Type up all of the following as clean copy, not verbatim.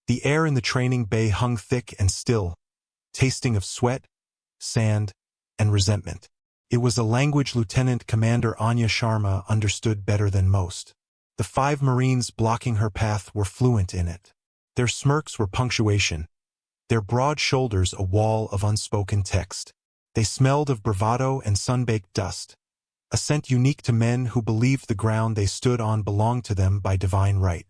The air in the training bay hung thick and still, tasting of sweat, sand, and resentment. It was a language Lieutenant Commander Anya Sharma understood better than most. The 5 Marines blocking her path were fluent in it. Their smirks were punctuation, their broad shoulders a wall of unspoken text. They smelled of bravado and sun-baked dust, a scent unique to men who believed the ground they stood on belonged to them by divine right.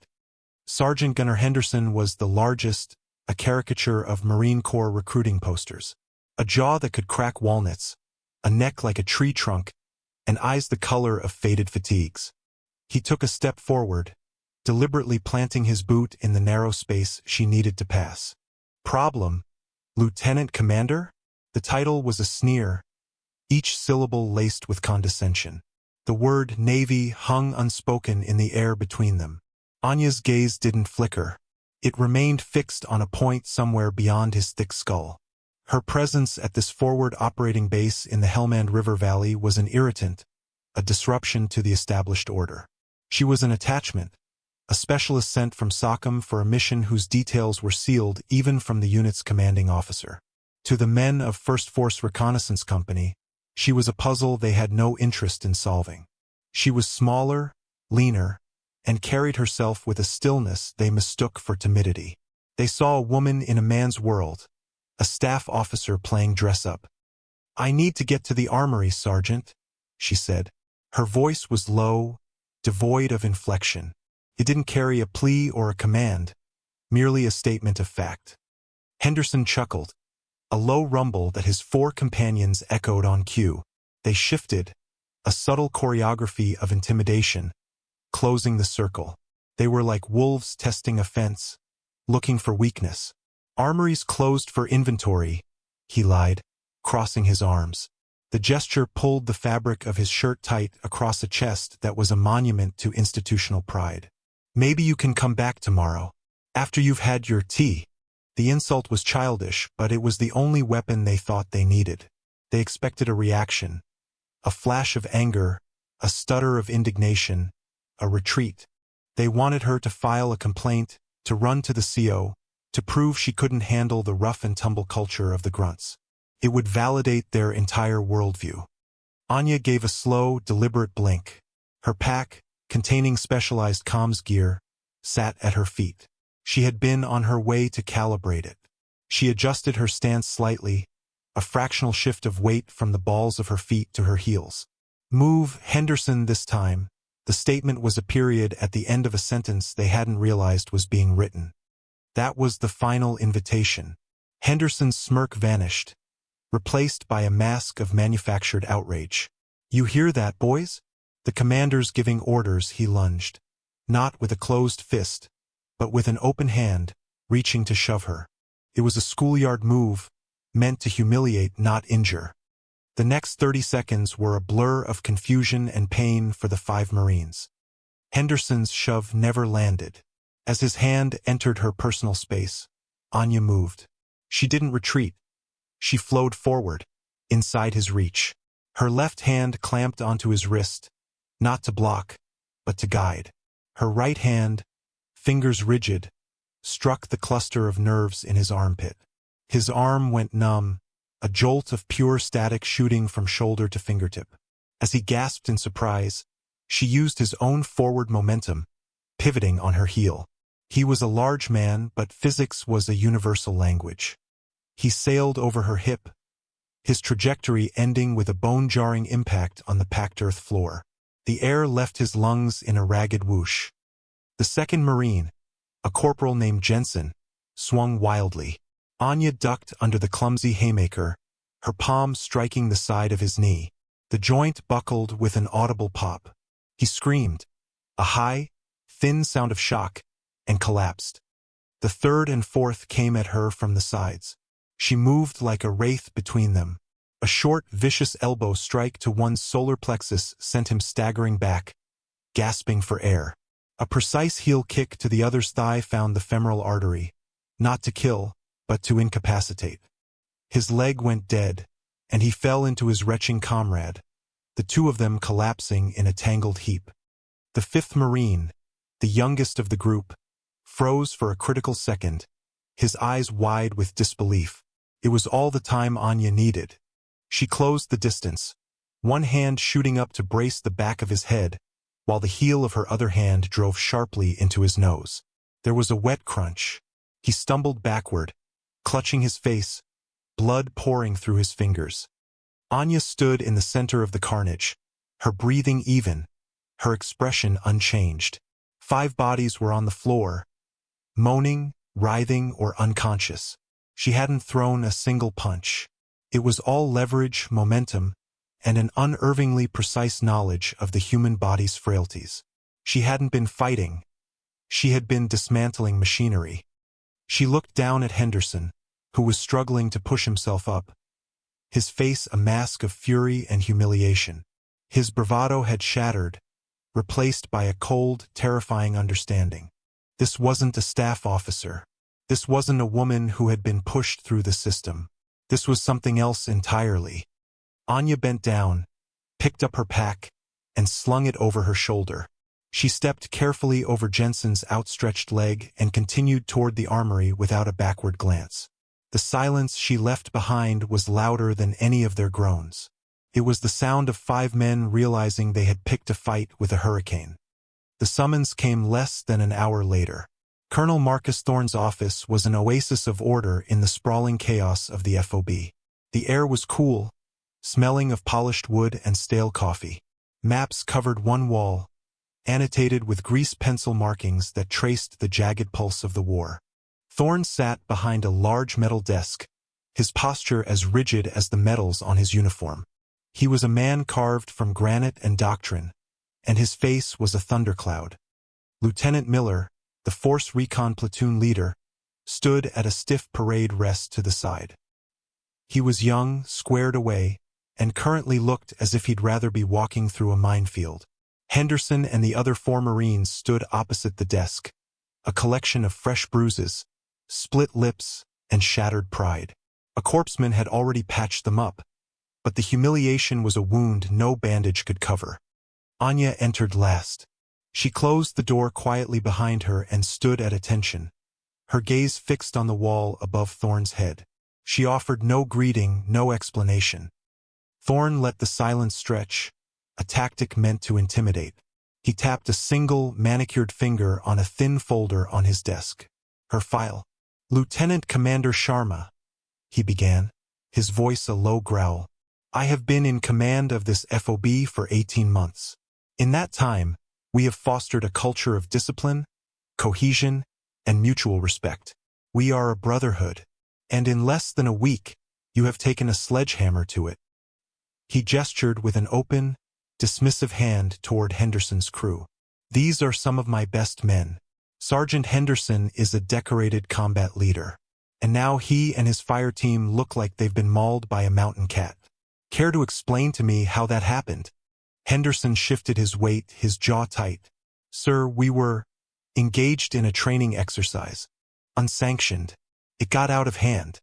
Sergeant Gunnar Henderson was the largest, a caricature of Marine Corps recruiting posters. A jaw that could crack walnuts, a neck like a tree trunk, and eyes the color of faded fatigues. He took a step forward, deliberately planting his boot in the narrow space she needed to pass. Problem, Lieutenant Commander? The title was a sneer, each syllable laced with condescension. The word Navy hung unspoken in the air between them. Anya's gaze didn't flicker. It remained fixed on a point somewhere beyond his thick skull. Her presence at this forward operating base in the Helmand River Valley was an irritant, a disruption to the established order. She was an attachment, a specialist sent from SOCOM for a mission whose details were sealed even from the unit's commanding officer. To the men of 1st Force Reconnaissance Company, she was a puzzle they had no interest in solving. She was smaller, leaner, and carried herself with a stillness they mistook for timidity. They saw a woman in a man's world, a staff officer playing dress-up. "I need to get to the armory, Sergeant," she said. Her voice was low, devoid of inflection. It didn't carry a plea or a command, merely a statement of fact. Henderson chuckled, a low rumble that his 4 companions echoed on cue. They shifted, a subtle choreography of intimidation, closing the circle. They were like wolves testing a fence, looking for weakness. "Armories closed for inventory," he lied, crossing his arms. The gesture pulled the fabric of his shirt tight across a chest that was a monument to institutional pride. "Maybe you can come back tomorrow, after you've had your tea." The insult was childish, but it was the only weapon they thought they needed. They expected a reaction, a flash of anger, a stutter of indignation, a retreat. They wanted her to file a complaint, to run to the CO, to prove she couldn't handle the rough-and-tumble culture of the grunts. It would validate their entire worldview. Anya gave a slow, deliberate blink. Her pack, containing specialized comms gear, sat at her feet. She had been on her way to calibrate it. She adjusted her stance slightly, a fractional shift of weight from the balls of her feet to her heels. "Move, Henderson, this time." The statement was a period at the end of a sentence they hadn't realized was being written. That was the final invitation. Henderson's smirk vanished, replaced by a mask of manufactured outrage. "You hear that, boys?" The commander's giving orders. He lunged, not with a closed fist, but with an open hand, reaching to shove her. It was a schoolyard move, meant to humiliate, not injure. The next 30 seconds were a blur of confusion and pain for the 5 Marines. Henderson's shove never landed. As his hand entered her personal space, Anya moved. She didn't retreat. She flowed forward, inside his reach. Her left hand clamped onto his wrist, not to block, but to guide. Her right hand, fingers rigid, struck the cluster of nerves in his armpit. His arm went numb, a jolt of pure static shooting from shoulder to fingertip. As he gasped in surprise, she used his own forward momentum, pivoting on her heel. He was a large man, but physics was a universal language. He sailed over her hip, his trajectory ending with a bone-jarring impact on the packed earth floor. The air left his lungs in a ragged whoosh. The 2nd Marine, a corporal named Jensen, swung wildly. Anya ducked under the clumsy haymaker, her palm striking the side of his knee. The joint buckled with an audible pop. He screamed, a high, thin sound of shock, and collapsed. The 3rd and 4th came at her from the sides. She moved like a wraith between them. A short, vicious elbow strike to one's solar plexus sent him staggering back, gasping for air. A precise heel kick to the other's thigh found the femoral artery, not to kill, but to incapacitate. His leg went dead, and he fell into his retching comrade, the 2 of them collapsing in a tangled heap. The 5th Marine, the youngest of the group, froze for a critical second, his eyes wide with disbelief. It was all the time Anya needed. She closed the distance, one hand shooting up to brace the back of his head, while the heel of her other hand drove sharply into his nose. There was a wet crunch. He stumbled backward, clutching his face, blood pouring through his fingers. Anya stood in the center of the carnage, her breathing even, her expression unchanged. 5 bodies were on the floor, moaning, writhing, or unconscious. She hadn't thrown a single punch. It was all leverage, momentum, and an unervingly precise knowledge of the human body's frailties. She hadn't been fighting. She had been dismantling machinery. She looked down at Henderson, who was struggling to push himself up, his face a mask of fury and humiliation. His bravado had shattered, replaced by a cold, terrifying understanding. This wasn't a staff officer. This wasn't a woman who had been pushed through the system. This was something else entirely. Anya bent down, picked up her pack, and slung it over her shoulder. She stepped carefully over Jensen's outstretched leg and continued toward the armory without a backward glance. The silence she left behind was louder than any of their groans. It was the sound of 5 men realizing they had picked a fight with a hurricane. The summons came less than an hour later. Colonel Marcus Thorne's office was an oasis of order in the sprawling chaos of the FOB. The air was cool, smelling of polished wood and stale coffee. Maps covered one wall, annotated with grease pencil markings that traced the jagged pulse of the war. Thorne sat behind a large metal desk, his posture as rigid as the metals on his uniform. He was a man carved from granite and doctrine, and his face was a thundercloud. Lieutenant Miller, the Force Recon platoon leader, stood at a stiff parade rest to the side. He was young, squared away, and currently looked as if he'd rather be walking through a minefield. Henderson and the other 4 Marines stood opposite the desk, a collection of fresh bruises, split lips, and shattered pride. A corpsman had already patched them up, but the humiliation was a wound no bandage could cover. Anya entered last. She closed the door quietly behind her and stood at attention, her gaze fixed on the wall above Thorne's head. She offered no greeting, no explanation. Thorne let the silence stretch, a tactic meant to intimidate. He tapped a single, manicured finger on a thin folder on his desk. Her file. "Lieutenant Commander Sharma," he began, his voice a low growl. "I have been in command of this FOB for 18 months. In that time, we have fostered a culture of discipline, cohesion, and mutual respect. We are a brotherhood, and in less than a week, you have taken a sledgehammer to it." He gestured with an open, dismissive hand toward Henderson's crew. "These are some of my best men. Sergeant Henderson is a decorated combat leader, and now he and his fire team look like they've been mauled by a mountain cat. Care to explain to me how that happened?" Henderson shifted his weight, his jaw tight. "Sir, we were engaged in a training exercise. Unsanctioned. It got out of hand."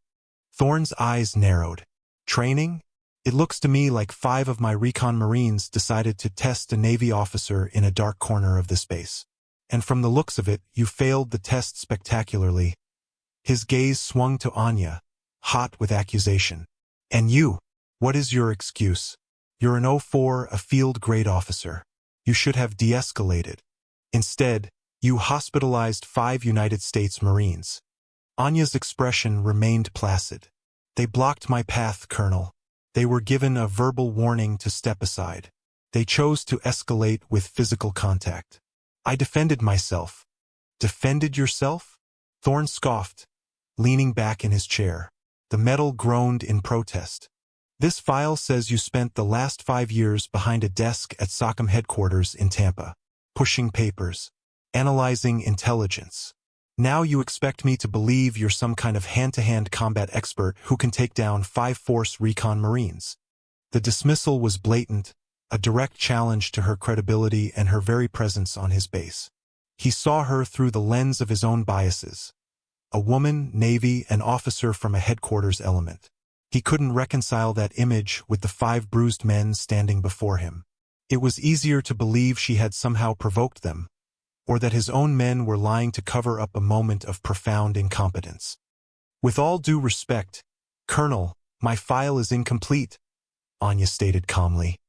Thorne's eyes narrowed. "Training? It looks to me like 5 of my recon Marines decided to test a Navy officer in a dark corner of this base. And from the looks of it, you failed the test spectacularly." His gaze swung to Anya, hot with accusation. "And you? What is your excuse? You're an 04, a field grade officer. You should have de-escalated. Instead, you hospitalized 5 United States Marines." Anya's expression remained placid. "They blocked my path, Colonel. They were given a verbal warning to step aside. They chose to escalate with physical contact. I defended myself." "Defended yourself?" Thorne scoffed, leaning back in his chair. The metal groaned in protest. "This file says you spent the last 5 years behind a desk at SOCOM headquarters in Tampa, pushing papers, analyzing intelligence. Now you expect me to believe you're some kind of hand-to-hand combat expert who can take down 5 Force Recon Marines." The dismissal was blatant, a direct challenge to her credibility and her very presence on his base. He saw her through the lens of his own biases. A woman, Navy, an officer from a headquarters element. He couldn't reconcile that image with the 5 bruised men standing before him. It was easier to believe she had somehow provoked them, or that his own men were lying to cover up a moment of profound incompetence. "With all due respect, Colonel, my file is incomplete," Anya stated calmly.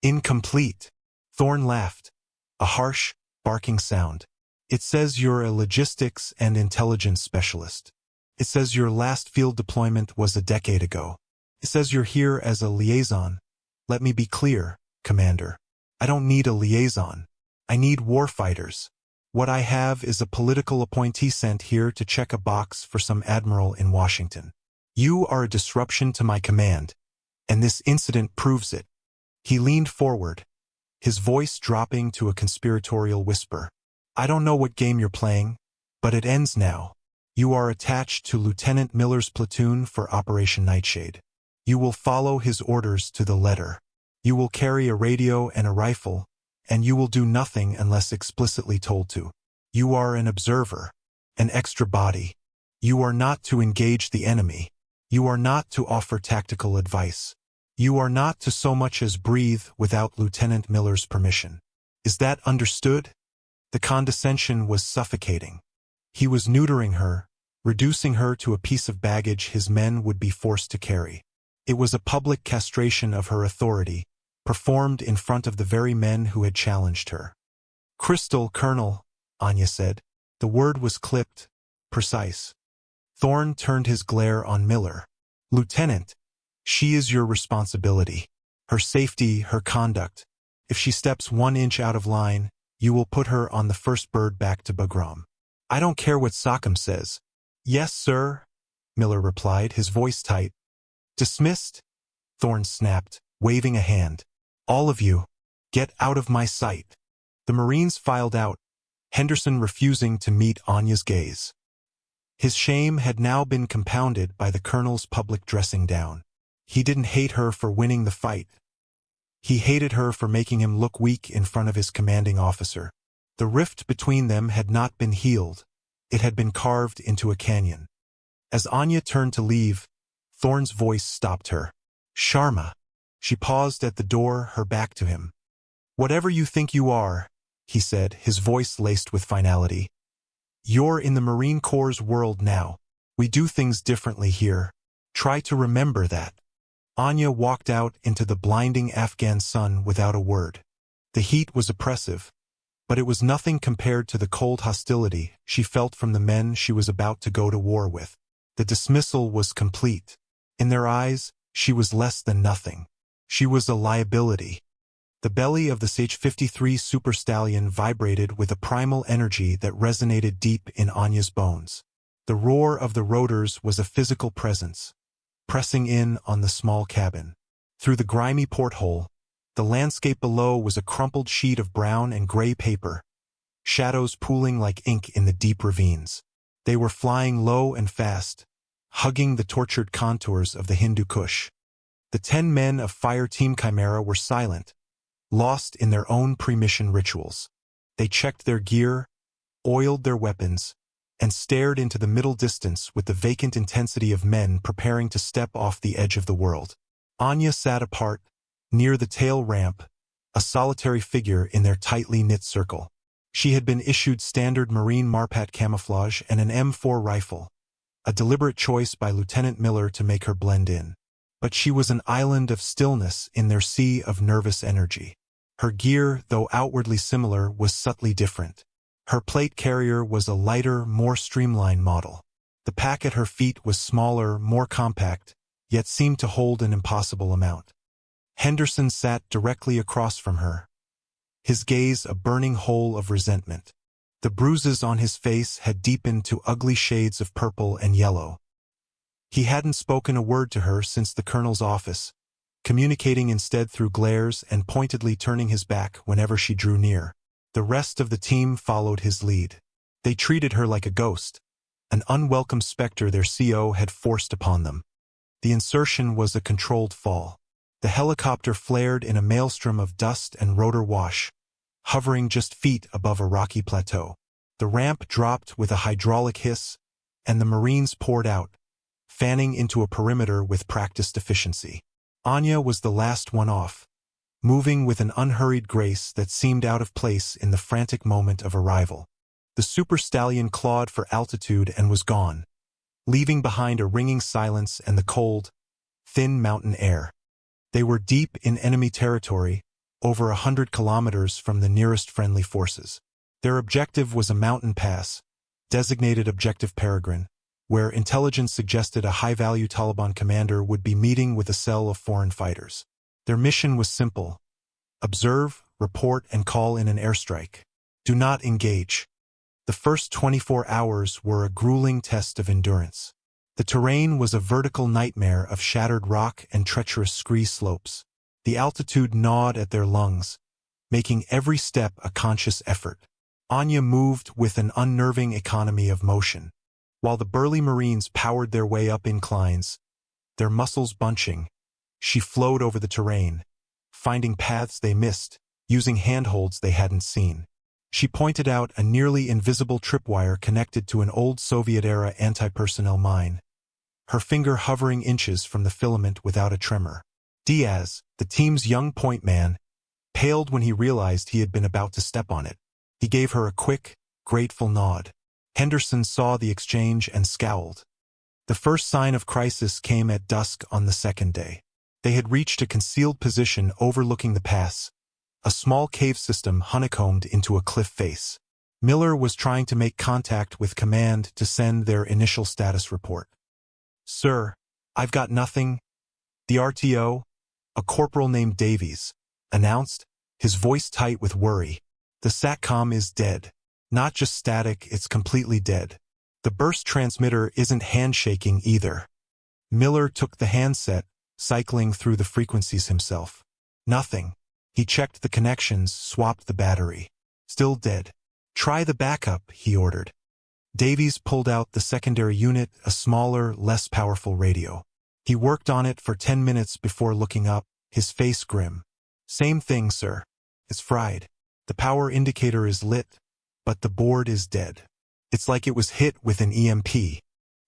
"Incomplete?" Thorne laughed, a harsh, barking sound. "It says you're a logistics and intelligence specialist. It says your last field deployment was a decade ago. It says you're here as a liaison. Let me be clear, Commander. I don't need a liaison. I need warfighters. What I have is a political appointee sent here to check a box for some admiral in Washington. You are a disruption to my command, and this incident proves it." He leaned forward, his voice dropping to a conspiratorial whisper. "I don't know what game you're playing, but it ends now. You are attached to Lieutenant Miller's platoon for Operation Nightshade. You will follow his orders to the letter. You will carry a radio and a rifle, and you will do nothing unless explicitly told to. You are an observer, an extra body. You are not to engage the enemy. You are not to offer tactical advice. You are not to so much as breathe without Lieutenant Miller's permission. Is that understood?" The condescension was suffocating. He was neutering her, reducing her to a piece of baggage his men would be forced to carry. It was a public castration of her authority, performed in front of the very men who had challenged her. "Crystal, Colonel," Anya said. The word was clipped, precise. Thorne turned his glare on Miller. "Lieutenant, she is your responsibility. Her safety, her conduct. If she steps 1 inch out of line, you will put her on the first bird back to Bagram. I don't care what Sockham says." "Yes, sir," Miller replied, his voice tight. "Dismissed?" Thorne snapped, waving a hand. "All of you, get out of my sight." The Marines filed out, Henderson refusing to meet Anya's gaze. His shame had now been compounded by the colonel's public dressing down. He didn't hate her for winning the fight. He hated her for making him look weak in front of his commanding officer. The rift between them had not been healed. It had been carved into a canyon. As Anya turned to leave, Thorne's voice stopped her. "Sharma." She paused at the door, her back to him. "Whatever you think you are," he said, his voice laced with finality, "you're in the Marine Corps' world now. We do things differently here. Try to remember that." Anya walked out into the blinding Afghan sun without a word. The heat was oppressive, but it was nothing compared to the cold hostility she felt from the men she was about to go to war with. The dismissal was complete. In their eyes, she was less than nothing. She was a liability. The belly of the Sage-53 Super Stallion vibrated with a primal energy that resonated deep in Anya's bones. The roar of the rotors was a physical presence, pressing in on the small cabin. Through the grimy porthole, the landscape below was a crumpled sheet of brown and gray paper, shadows pooling like ink in the deep ravines. They were flying low and fast, hugging the tortured contours of the Hindu Kush. The 10 men of Fire Team Chimera were silent, lost in their own pre-mission rituals. They checked their gear, oiled their weapons, and stared into the middle distance with the vacant intensity of men preparing to step off the edge of the world. Anya sat apart, near the tail ramp, a solitary figure in their tightly knit circle. She had been issued standard Marine Marpat camouflage and an M4 rifle, a deliberate choice by Lieutenant Miller to make her blend in. But she was an island of stillness in their sea of nervous energy. Her gear, though outwardly similar, was subtly different. Her plate carrier was a lighter, more streamlined model. The pack at her feet was smaller, more compact, yet seemed to hold an impossible amount. Henderson sat directly across from her, his gaze a burning hole of resentment. The bruises on his face had deepened to ugly shades of purple and yellow. He hadn't spoken a word to her since the colonel's office, communicating instead through glares and pointedly turning his back whenever she drew near. The rest of the team followed his lead. They treated her like a ghost, an unwelcome specter their CO had forced upon them. The insertion was a controlled fall. The helicopter flared in a maelstrom of dust and rotor wash, hovering just feet above a rocky plateau. The ramp dropped with a hydraulic hiss, and the Marines poured out, fanning into a perimeter with practiced efficiency. Anya was the last one off, moving with an unhurried grace that seemed out of place in the frantic moment of arrival. The super stallion clawed for altitude and was gone, leaving behind a ringing silence and the cold, thin mountain air. They were deep in enemy territory, over 100 kilometers from the nearest friendly forces. Their objective was a mountain pass, designated Objective Peregrine, where intelligence suggested a high-value Taliban commander would be meeting with a cell of foreign fighters. Their mission was simple: observe, report, and call in an airstrike. Do not engage. The first 24 hours were a grueling test of endurance. The terrain was a vertical nightmare of shattered rock and treacherous scree slopes. The altitude gnawed at their lungs, making every step a conscious effort. Anya moved with an unnerving economy of motion, while the burly Marines powered their way up inclines, their muscles bunching. She flowed over the terrain, finding paths they missed, using handholds they hadn't seen. She pointed out a nearly invisible tripwire connected to an old Soviet-era anti-personnel mine, her finger hovering inches from the filament without a tremor. Diaz, the team's young point man, paled when he realized he had been about to step on it. He gave her a quick, grateful nod. Henderson saw the exchange and scowled. The first sign of crisis came at dusk on the second day. They had reached a concealed position overlooking the pass, a small cave system honeycombed into a cliff face. Miller was trying to make contact with command to send their initial status report. "Sir, I've got nothing." The RTO, a corporal named Davies, announced, his voice tight with worry. "The SATCOM is dead. Not just static, it's completely dead. The burst transmitter isn't handshaking either." Miller took the handset, cycling through the frequencies himself. "Nothing." He checked the connections, swapped the battery. "Still dead." "Try the backup," he ordered. Davies pulled out the secondary unit, a smaller, less powerful radio. He worked on it for 10 minutes before looking up, his face grim. "Same thing, sir. It's fried. The power indicator is lit, but the board is dead. It's like it was hit with an EMP."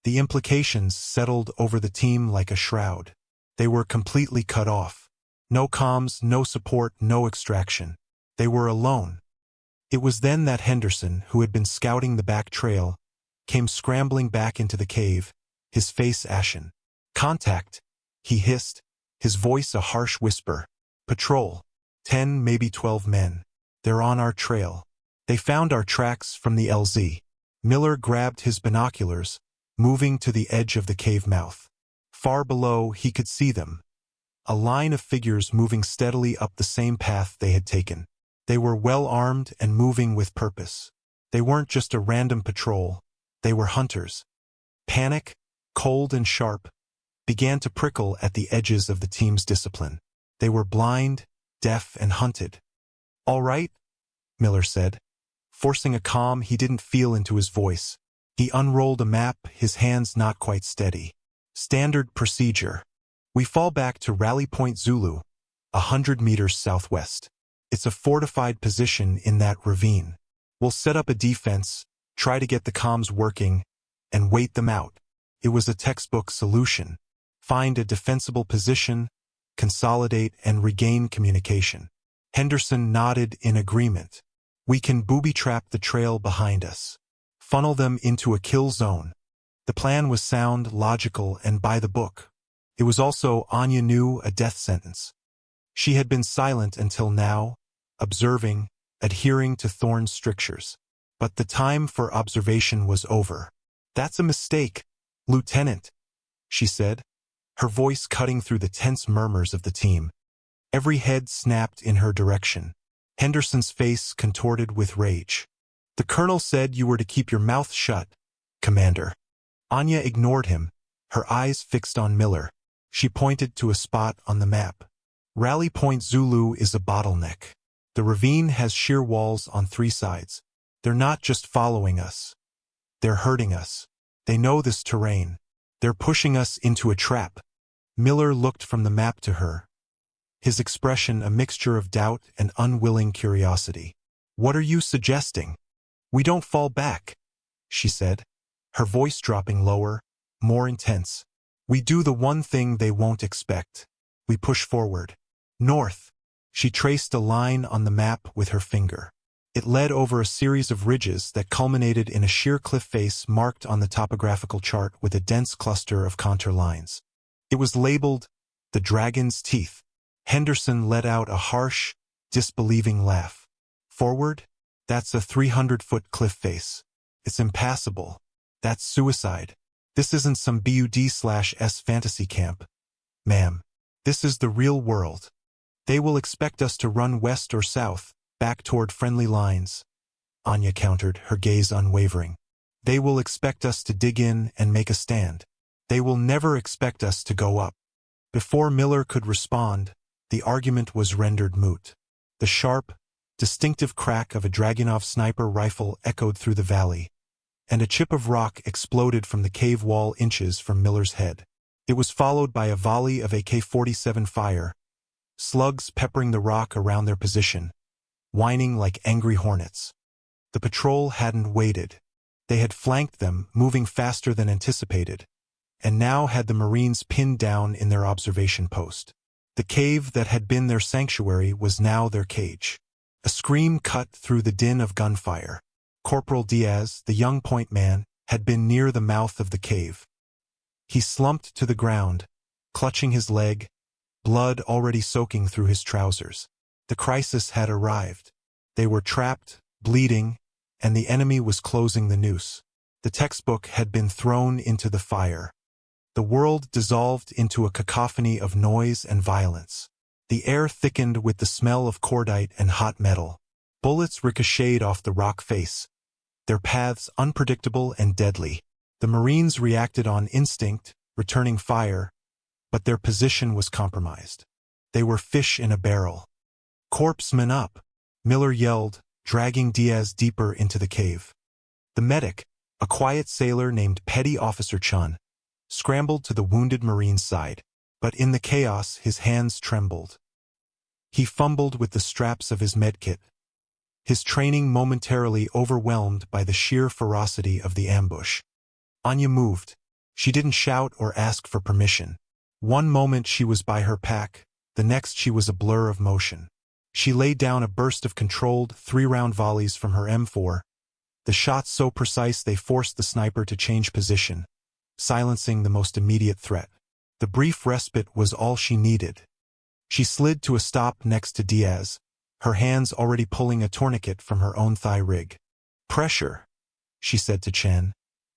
The implications settled over the team like a shroud. They were completely cut off. No comms, no support, no extraction. They were alone. It was then that Henderson, who had been scouting the back trail, came scrambling back into the cave, his face ashen. "Contact," he hissed, his voice a harsh whisper. "Patrol. 10, maybe 12 men. They're on our trail. They found our tracks from the LZ." Miller grabbed his binoculars, moving to the edge of the cave mouth. Far below, he could see them. A line of figures moving steadily up the same path they had taken. They were well-armed and moving with purpose. They weren't just a random patrol. They were hunters. Panic, cold and sharp, began to prickle at the edges of the team's discipline. They were blind, deaf, and hunted. "All right," Miller said, forcing a calm he didn't feel into his voice. He unrolled a map, his hands not quite steady. "Standard procedure. We fall back to Rally Point Zulu, 100 meters southwest. It's a fortified position in that ravine. We'll set up a defense, try to get the comms working, and wait them out." It was a textbook solution. Find a defensible position, consolidate, and regain communication. Henderson nodded in agreement. "We can booby-trap the trail behind us. Funnel them into a kill zone." The plan was sound, logical, and by the book. It was also, Anya knew, a death sentence. She had been silent until now, observing, adhering to Thorne's strictures. But the time for observation was over. "That's a mistake, Lieutenant," she said, her voice cutting through the tense murmurs of the team. Every head snapped in her direction. Henderson's face contorted with rage. "The colonel said you were to keep your mouth shut, Commander." Anya ignored him, her eyes fixed on Miller. She pointed to a spot on the map. "Rally Point Zulu is a bottleneck. The ravine has sheer walls on 3 sides. They're not just following us. They're hurting us. They know this terrain. They're pushing us into a trap." Miller looked from the map to her, his expression a mixture of doubt and unwilling curiosity. "What are you suggesting?" "We don't fall back," she said, her voice dropping lower, more intense. "We do the one thing they won't expect. We push forward. North." She traced a line on the map with her finger. It led over a series of ridges that culminated in a sheer cliff face marked on the topographical chart with a dense cluster of contour lines. It was labeled the Dragon's Teeth. Henderson let out a harsh, disbelieving laugh. Forward? That's a 300-foot cliff face. It's impassable. That's suicide. This isn't some BUD/S fantasy camp. Ma'am, this is the real world. They will expect us to run west or south, back toward friendly lines. Anya countered, her gaze unwavering. They will expect us to dig in and make a stand. They will never expect us to go up. Before Miller could respond, the argument was rendered moot. The sharp, distinctive crack of a Dragunov sniper rifle echoed through the valley, and a chip of rock exploded from the cave wall inches from Miller's head. It was followed by a volley of AK-47 fire, slugs peppering the rock around their position, whining like angry hornets. The patrol hadn't waited. They had flanked them, moving faster than anticipated, and now had the Marines pinned down in their observation post. The cave that had been their sanctuary was now their cage. A scream cut through the din of gunfire. Corporal Diaz, the young point man, had been near the mouth of the cave. He slumped to the ground, clutching his leg, blood already soaking through his trousers. The crisis had arrived. They were trapped, bleeding, and the enemy was closing the noose. The textbook had been thrown into the fire. The world dissolved into a cacophony of noise and violence. The air thickened with the smell of cordite and hot metal. Bullets ricocheted off the rock face, their paths unpredictable and deadly. The Marines reacted on instinct, returning fire, but their position was compromised. They were fish in a barrel. "Corpsman up!" Miller yelled, dragging Diaz deeper into the cave. The medic, a quiet sailor named Petty Officer Chun, scrambled to the wounded Marine's side, but in the chaos his hands trembled. He fumbled with the straps of his medkit, his training momentarily overwhelmed by the sheer ferocity of the ambush. Anya moved. She didn't shout or ask for permission. One moment she was by her pack, the next she was a blur of motion. She laid down a burst of controlled 3-round volleys from her M4, the shots so precise they forced the sniper to change position, silencing the most immediate threat. The brief respite was all she needed. She slid to a stop next to Diaz, her hands already pulling a tourniquet from her own thigh rig. "Pressure," she said to Chen,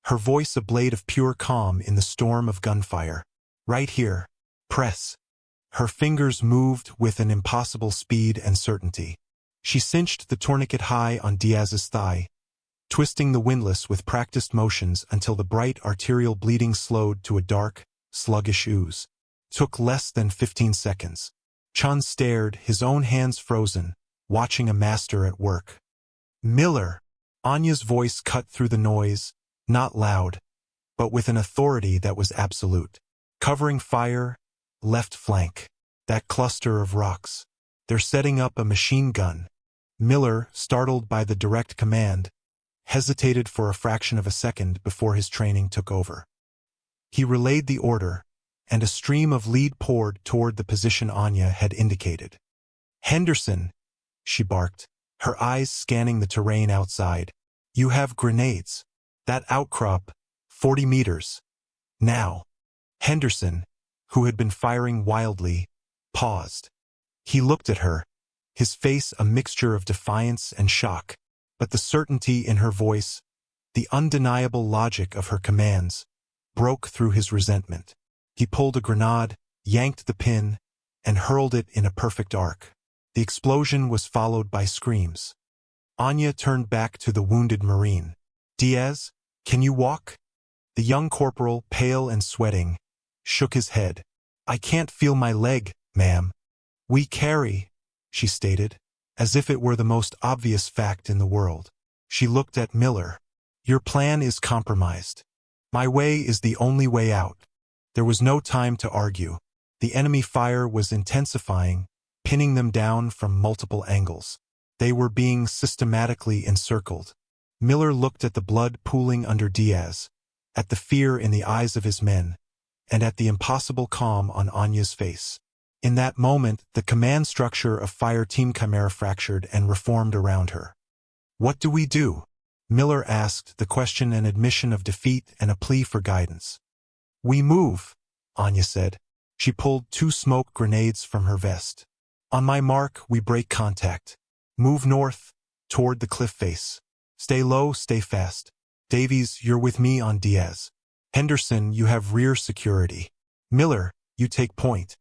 her voice a blade of pure calm in the storm of gunfire. "Right here. Press." Her fingers moved with an impossible speed and certainty. She cinched the tourniquet high on Diaz's thigh, twisting the windlass with practiced motions until the bright arterial bleeding slowed to a dark, sluggish ooze. Took less than 15 seconds. Chun stared, his own hands frozen, watching a master at work. "Miller!" Anya's voice cut through the noise, not loud, but with an authority that was absolute. "Covering fire, left flank. That cluster of rocks. They're setting up a machine gun." Miller, startled by the direct command, hesitated for a fraction of a second before his training took over. He relayed the order, and a stream of lead poured toward the position Anya had indicated. "Henderson," she barked, her eyes scanning the terrain outside. "You have grenades. That outcrop, 40 meters. Now." Henderson, who had been firing wildly, paused. He looked at her, his face a mixture of defiance and shock, but the certainty in her voice, the undeniable logic of her commands, broke through his resentment. He pulled a grenade, yanked the pin, and hurled it in a perfect arc. The explosion was followed by screams. Anya turned back to the wounded Marine. "Diaz, can you walk?" The young corporal, pale and sweating, shook his head. "I can't feel my leg, ma'am." "We carry," she stated, as if it were the most obvious fact in the world. She looked at Miller. "Your plan is compromised. My way is the only way out." There was no time to argue. The enemy fire was intensifying, pinning them down from multiple angles. They were being systematically encircled. Miller looked at the blood pooling under Diaz, at the fear in the eyes of his men, and at the impossible calm on Anya's face. In that moment, the command structure of Fire Team Chimera fractured and reformed around her. "What do we do?" Miller asked, the question an admission of defeat and a plea for guidance. "We move," Anya said. She pulled 2 smoke grenades from her vest. "On my mark, we break contact. Move north, toward the cliff face. Stay low, stay fast. Davies, you're with me on Diaz. Henderson, you have rear security. Miller, you take point."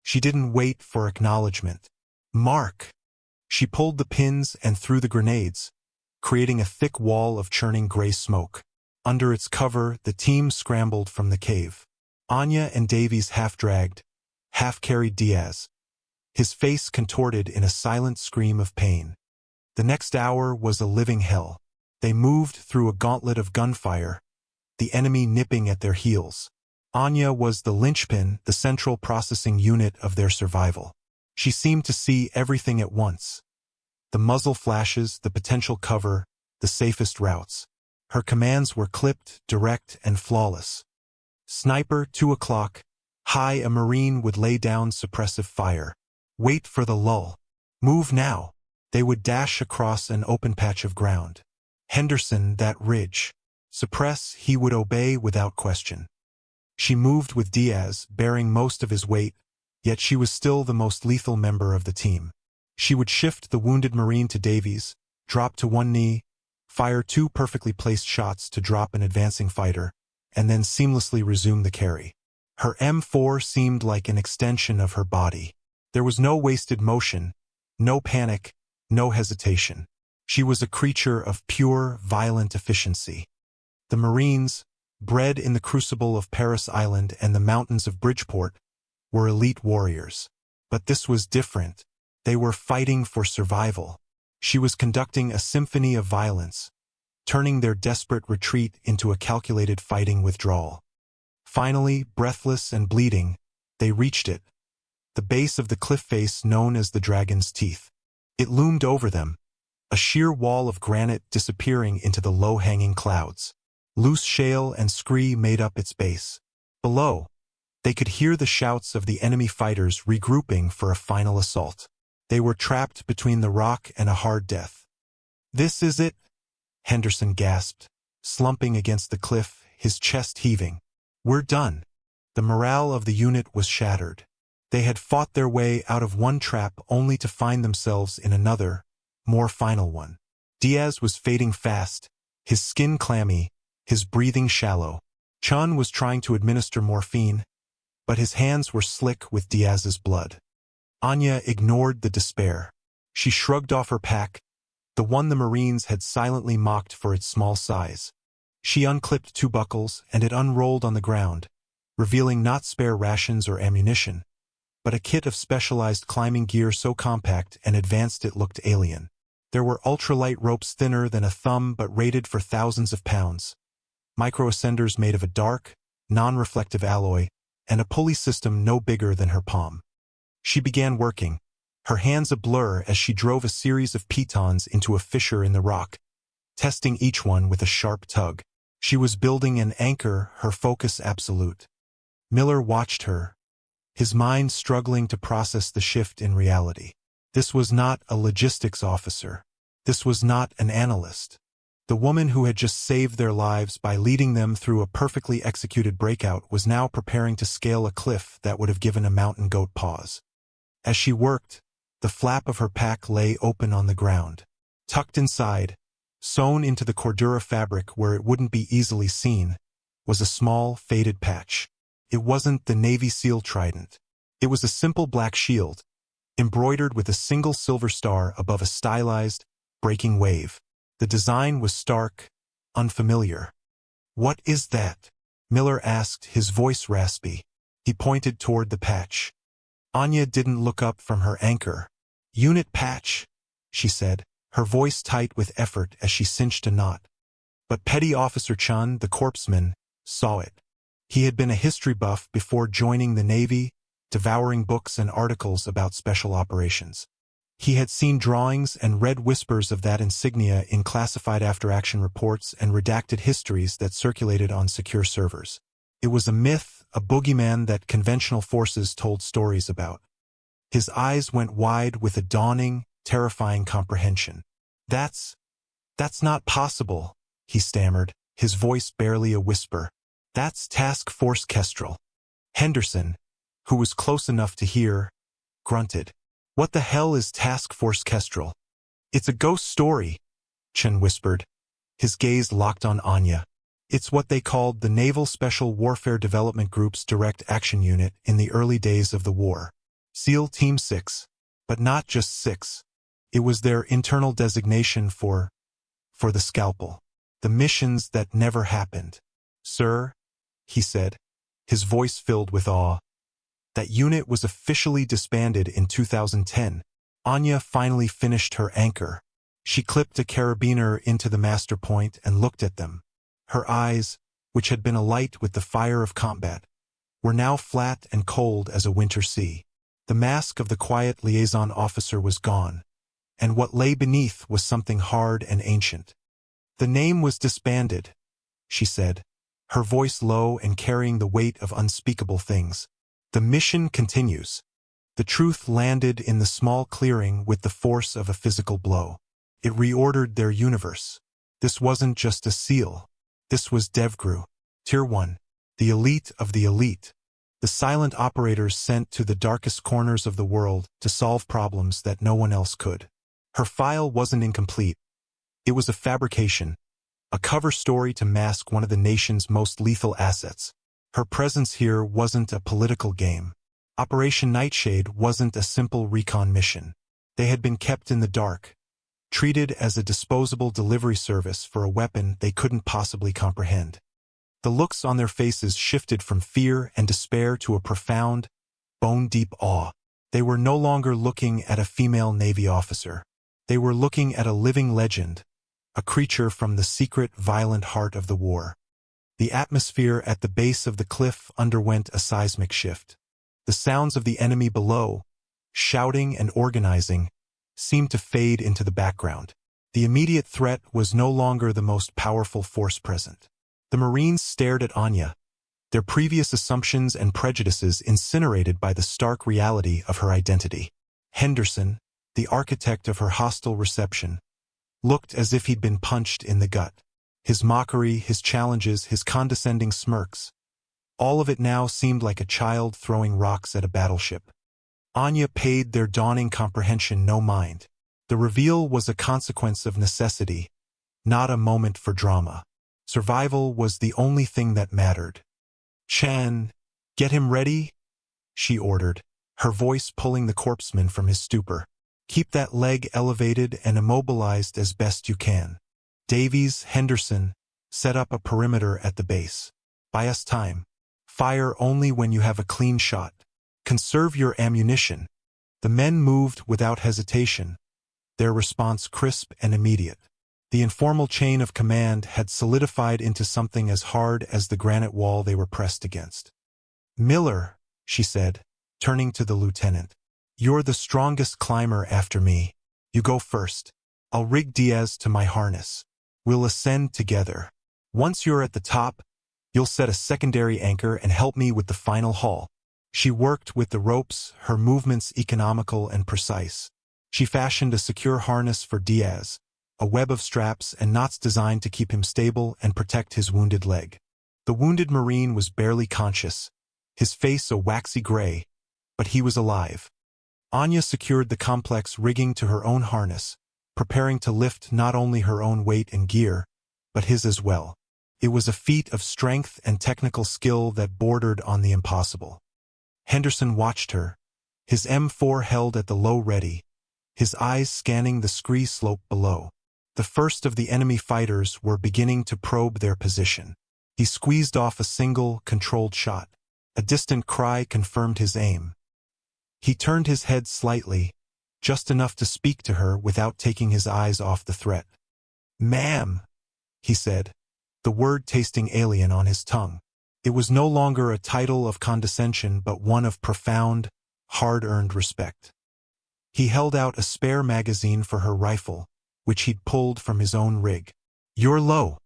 She didn't wait for acknowledgement. "Mark!" She pulled the pins and threw the grenades, creating a thick wall of churning gray smoke. Under its cover, the team scrambled from the cave. Anya and Davies half-dragged, half-carried Diaz, his face contorted in a silent scream of pain. The next hour was a living hell. They moved through a gauntlet of gunfire, the enemy nipping at their heels. Anya was the linchpin, the central processing unit of their survival. She seemed to see everything at once. The muzzle flashes, the potential cover, the safest routes. Her commands were clipped, direct, and flawless. "Sniper, 2 o'clock. High, a Marine would lay down suppressive fire. Wait for the lull. Move now." They would dash across an open patch of ground. "Henderson, that ridge. Suppress," he would obey without question. She moved with Diaz, bearing most of his weight, yet she was still the most lethal member of the team. She would shift the wounded Marine to Davies, drop to one knee, fire 2 perfectly placed shots to drop an advancing fighter, and then seamlessly resume the carry. Her M4 seemed like an extension of her body. There was no wasted motion, no panic, no hesitation. She was a creature of pure, violent efficiency. The Marines, bred in the crucible of Paris Island and the mountains of Bridgeport, were elite warriors. But this was different. They were fighting for survival. She was conducting a symphony of violence, turning their desperate retreat into a calculated fighting withdrawal. Finally, breathless and bleeding, they reached it, the base of the cliff face known as the Dragon's Teeth. It loomed over them, a sheer wall of granite disappearing into the low-hanging clouds. Loose shale and scree made up its base. Below, they could hear the shouts of the enemy fighters regrouping for a final assault. They were trapped between the rock and a hard death. "This is it," Henderson gasped, slumping against the cliff, his chest heaving. "We're done." The morale of the unit was shattered. They had fought their way out of one trap only to find themselves in another, more final one. Diaz was fading fast, his skin clammy, his breathing shallow. Chun was trying to administer morphine, but his hands were slick with Diaz's blood. Anya ignored the despair. She shrugged off her pack, the one the Marines had silently mocked for its small size. She unclipped 2 buckles, and it unrolled on the ground, revealing not spare rations or ammunition, but a kit of specialized climbing gear so compact and advanced it looked alien. There were ultralight ropes thinner than a thumb but rated for thousands of pounds, micro-ascenders made of a dark, non-reflective alloy, and a pulley system no bigger than her palm. She began working, her hands a blur as she drove a series of pitons into a fissure in the rock, testing each one with a sharp tug. She was building an anchor, her focus absolute. Miller watched her, his mind struggling to process the shift in reality. This was not a logistics officer. This was not an analyst. The woman who had just saved their lives by leading them through a perfectly executed breakout was now preparing to scale a cliff that would have given a mountain goat pause. As she worked, the flap of her pack lay open on the ground. Tucked inside, sewn into the Cordura fabric where it wouldn't be easily seen, was a small, faded patch. It wasn't the Navy SEAL trident. It was a simple black shield, embroidered with a single silver star above a stylized, breaking wave. The design was stark, unfamiliar. "What is that?" Miller asked, his voice raspy. He pointed toward the patch. Anya didn't look up from her anchor. "Unit patch," she said, her voice tight with effort as she cinched a knot. But Petty Officer Chun, the corpsman, saw it. He had been a history buff before joining the Navy, devouring books and articles about special operations. He had seen drawings and read whispers of that insignia in classified after-action reports and redacted histories that circulated on secure servers. It was a myth, a boogeyman that conventional forces told stories about. His eyes went wide with a dawning, terrifying comprehension. That's not possible, he stammered, his voice barely a whisper. That's Task Force Kestrel. Henderson, who was close enough to hear, grunted. What the hell is Task Force Kestrel? It's a ghost story, Chen whispered. His gaze locked on Anya. It's what they called the Naval Special Warfare Development Group's Direct Action Unit in the early days of the war. SEAL Team 6. But not just 6. It was their internal designation for the scalpel. The missions that never happened. Sir, he said, his voice filled with awe. That unit was officially disbanded in 2010. Anya finally finished her anchor. She clipped a carabiner into the master point and looked at them. Her eyes, which had been alight with the fire of combat, were now flat and cold as a winter sea. The mask of the quiet liaison officer was gone, and what lay beneath was something hard and ancient. The name was disbanded, she said, her voice low and carrying the weight of unspeakable things. The mission continues. The truth landed in the small clearing with the force of a physical blow. It reordered their universe. This wasn't just a SEAL. This was DevGru, Tier 1, the elite of the elite. The silent operators sent to the darkest corners of the world to solve problems that no one else could. Her file wasn't incomplete. It was a fabrication, a cover story to mask one of the nation's most lethal assets. Her presence here wasn't a political game. Operation Nightshade wasn't a simple recon mission. They had been kept in the dark, treated as a disposable delivery service for a weapon they couldn't possibly comprehend. The looks on their faces shifted from fear and despair to a profound, bone-deep awe. They were no longer looking at a female Navy officer. They were looking at a living legend, a creature from the secret, violent heart of the war. The atmosphere at the base of the cliff underwent a seismic shift. The sounds of the enemy below, shouting and organizing, seemed to fade into the background. The immediate threat was no longer the most powerful force present. The Marines stared at Anya, their previous assumptions and prejudices incinerated by the stark reality of her identity. Henderson, the architect of her hostile reception, looked as if he'd been punched in the gut. His mockery, his challenges, his condescending smirks. All of it now seemed like a child throwing rocks at a battleship. Anya paid their dawning comprehension no mind. The reveal was a consequence of necessity, not a moment for drama. Survival was the only thing that mattered. Chan, get him ready, she ordered, her voice pulling the corpseman from his stupor. Keep that leg elevated and immobilized as best you can. Davies, Henderson, set up a perimeter at the base. Buy us time. Fire only when you have a clean shot. Conserve your ammunition. The men moved without hesitation, their response crisp and immediate. The informal chain of command had solidified into something as hard as the granite wall they were pressed against. Miller, she said, turning to the lieutenant. You're the strongest climber after me. You go first. I'll rig Diaz to my harness. We'll ascend together. Once you're at the top, you'll set a secondary anchor and help me with the final haul. She worked with the ropes, her movements economical and precise. She fashioned a secure harness for Diaz, a web of straps and knots designed to keep him stable and protect his wounded leg. The wounded Marine was barely conscious, his face a waxy gray, but he was alive. Anya secured the complex rigging to her own harness, preparing to lift not only her own weight and gear, but his as well. It was a feat of strength and technical skill that bordered on the impossible. Henderson watched her, his M4 held at the low ready, his eyes scanning the scree slope below. The first of the enemy fighters were beginning to probe their position. He squeezed off a single, controlled shot. A distant cry confirmed his aim. He turned his head slightly, just enough to speak to her without taking his eyes off the threat. "Ma'am," he said, the word tasting alien on his tongue. It was no longer a title of condescension but one of profound, hard-earned respect. He held out a spare magazine for her rifle, which he'd pulled from his own rig. "You're low."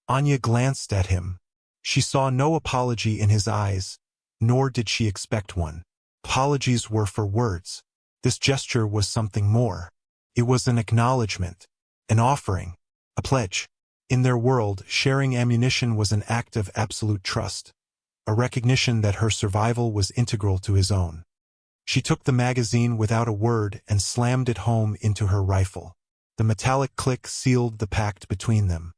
Anya glanced at him. She saw no apology in his eyes, nor did she expect one. Apologies were for words. This gesture was something more. It was an acknowledgement, an offering, a pledge. In their world, sharing ammunition was an act of absolute trust, a recognition that her survival was integral to his own. She took the magazine without a word and slammed it home into her rifle. The metallic click sealed the pact between them.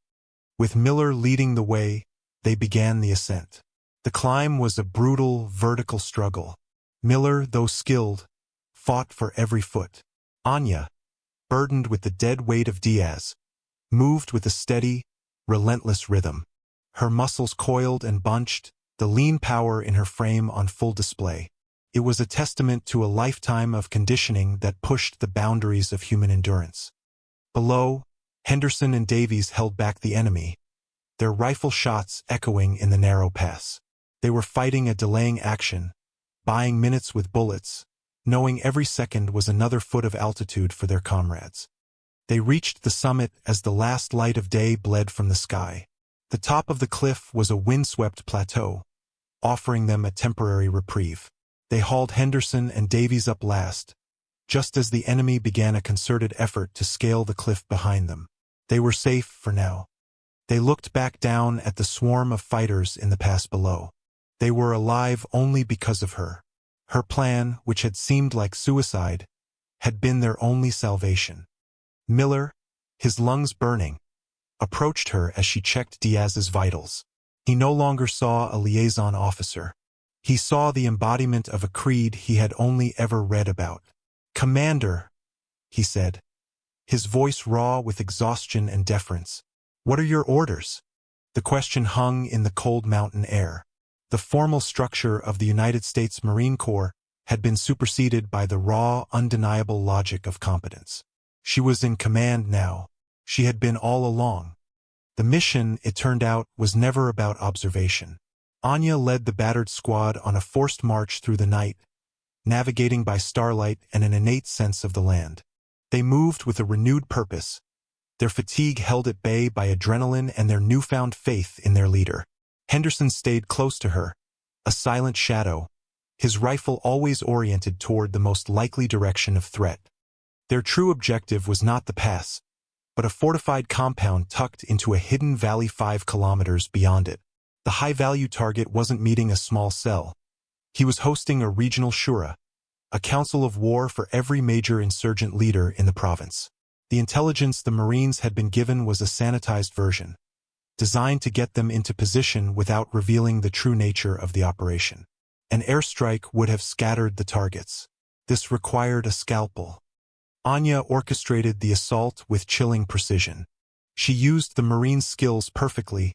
With Miller leading the way, they began the ascent. The climb was a brutal, vertical struggle. Miller, though skilled, fought for every foot. Anya, burdened with the dead weight of Diaz, moved with a steady, relentless rhythm. Her muscles coiled and bunched, the lean power in her frame on full display. It was a testament to a lifetime of conditioning that pushed the boundaries of human endurance. Below, Henderson and Davies held back the enemy, their rifle shots echoing in the narrow pass. They were fighting a delaying action, buying minutes with bullets, knowing every second was another foot of altitude for their comrades. They reached the summit as the last light of day bled from the sky. The top of the cliff was a windswept plateau, offering them a temporary reprieve. They hauled Henderson and Davies up last, just as the enemy began a concerted effort to scale the cliff behind them. They were safe for now. They looked back down at the swarm of fighters in the pass below. They were alive only because of her. Her plan, which had seemed like suicide, had been their only salvation. Miller, his lungs burning, approached her as she checked Diaz's vitals. He no longer saw a liaison officer. He saw the embodiment of a creed he had only ever read about. "Commander," he said, his voice raw with exhaustion and deference. "What are your orders?" The question hung in the cold mountain air. The formal structure of the United States Marine Corps had been superseded by the raw, undeniable logic of competence. She was in command now. She had been all along. The mission, it turned out, was never about observation. Anya led the battered squad on a forced march through the night, navigating by starlight and an innate sense of the land. They moved with a renewed purpose, their fatigue held at bay by adrenaline and their newfound faith in their leader. Henderson stayed close to her, a silent shadow, his rifle always oriented toward the most likely direction of threat. Their true objective was not the pass, but a fortified compound tucked into a hidden valley 5 kilometers beyond it. The high-value target wasn't meeting a small cell. He was hosting a regional shura, a council of war for every major insurgent leader in the province. The intelligence the Marines had been given was a sanitized version, designed to get them into position without revealing the true nature of the operation. An airstrike would have scattered the targets. This required a scalpel. Anya orchestrated the assault with chilling precision. She used the Marines' skills perfectly,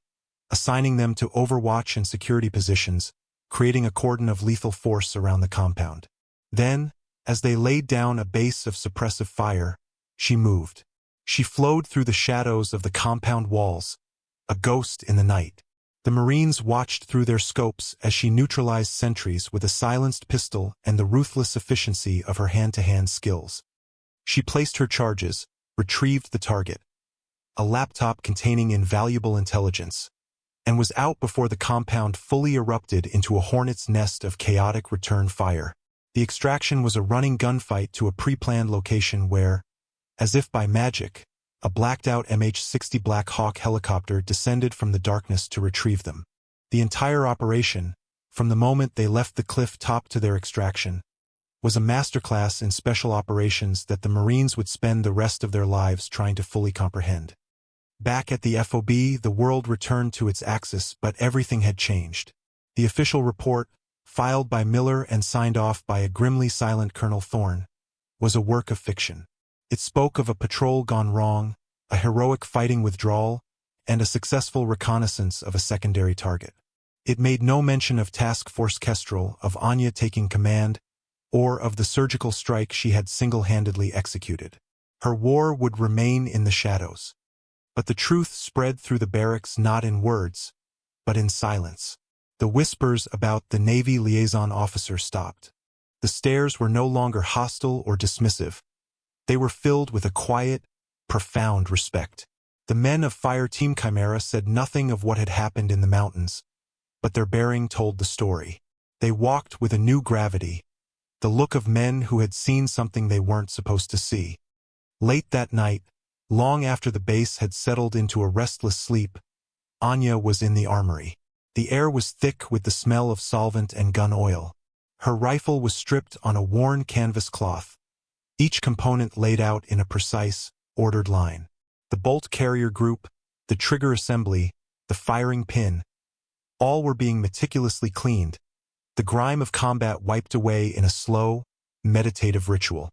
assigning them to overwatch and security positions, creating a cordon of lethal force around the compound. Then, as they laid down a base of suppressive fire, she moved. She flowed through the shadows of the compound walls, a ghost in the night. The Marines watched through their scopes as she neutralized sentries with a silenced pistol and the ruthless efficiency of her hand-to-hand skills. She placed her charges, retrieved the target, a laptop containing invaluable intelligence, and was out before the compound fully erupted into a hornet's nest of chaotic return fire. The extraction was a running gunfight to a pre-planned location where, as if by magic, a blacked-out MH-60 Black Hawk helicopter descended from the darkness to retrieve them. The entire operation, from the moment they left the cliff top to their extraction, was a masterclass in special operations that the Marines would spend the rest of their lives trying to fully comprehend. Back at the FOB, the world returned to its axis, but everything had changed. The official report, filed by Miller and signed off by a grimly silent Colonel Thorne, was a work of fiction. It spoke of a patrol gone wrong, a heroic fighting withdrawal, and a successful reconnaissance of a secondary target. It made no mention of Task Force Kestrel, of Anya taking command, or of the surgical strike she had single-handedly executed. Her war would remain in the shadows. But the truth spread through the barracks not in words, but in silence. The whispers about the Navy liaison officer stopped. The stares were no longer hostile or dismissive. They were filled with a quiet, profound respect. The men of Fire Team Chimera said nothing of what had happened in the mountains, but their bearing told the story. They walked with a new gravity, the look of men who had seen something they weren't supposed to see. Late that night, long after the base had settled into a restless sleep, Anya was in the armory. The air was thick with the smell of solvent and gun oil. Her rifle was stripped on a worn canvas cloth, each component laid out in a precise, ordered line. The bolt carrier group, the trigger assembly, the firing pin, all were being meticulously cleaned, the grime of combat wiped away in a slow, meditative ritual.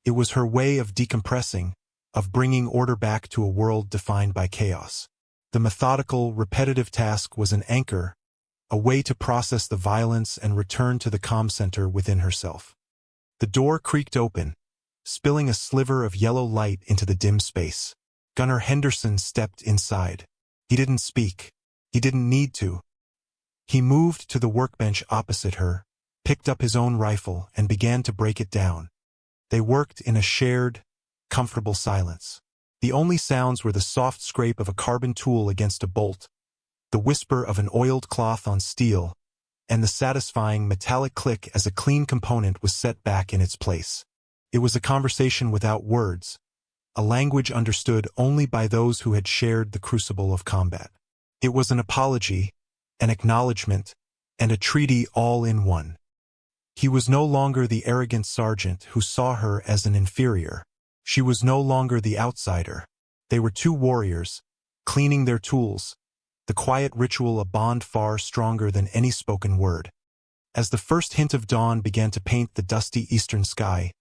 It was her way of decompressing, of bringing order back to a world defined by chaos. The methodical, repetitive task was an anchor, a way to process the violence and return to the calm center within herself. The door creaked open, spilling a sliver of yellow light into the dim space. Gunner Henderson stepped inside. He didn't speak. He didn't need to. He moved to the workbench opposite her, picked up his own rifle, and began to break it down. They worked in a shared, comfortable silence. The only sounds were the soft scrape of a carbon tool against a bolt, the whisper of an oiled cloth on steel, and the satisfying metallic click as a clean component was set back in its place. It was a conversation without words, a language understood only by those who had shared the crucible of combat. It was an apology, an acknowledgement, and a treaty all in one. He was no longer the arrogant sergeant who saw her as an inferior. She was no longer the outsider. They were two warriors, cleaning their tools, the quiet ritual a bond far stronger than any spoken word. As the first hint of dawn began to paint the dusty eastern sky,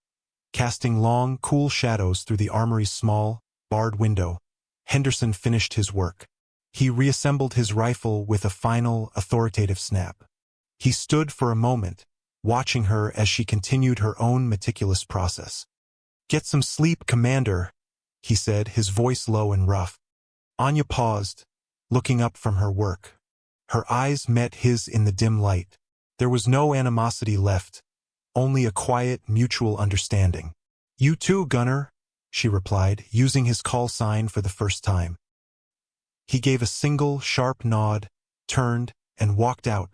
casting long, cool shadows through the armory's small, barred window, Henderson finished his work. He reassembled his rifle with a final, authoritative snap. He stood for a moment, watching her as she continued her own meticulous process. "Get some sleep, Commander," he said, his voice low and rough. Anya paused, looking up from her work. Her eyes met his in the dim light. There was no animosity left, only a quiet, mutual understanding. "You too, Gunner," she replied, using his call sign for the first time. He gave a single, sharp nod, turned, and walked out,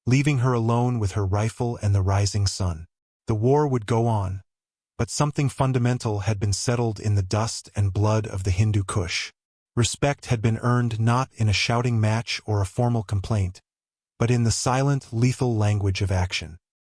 leaving her alone with her rifle and the rising sun. The war would go on, but something fundamental had been settled in the dust and blood of the Hindu Kush. Respect had been earned not in a shouting match or a formal complaint, but in the silent, lethal language of action.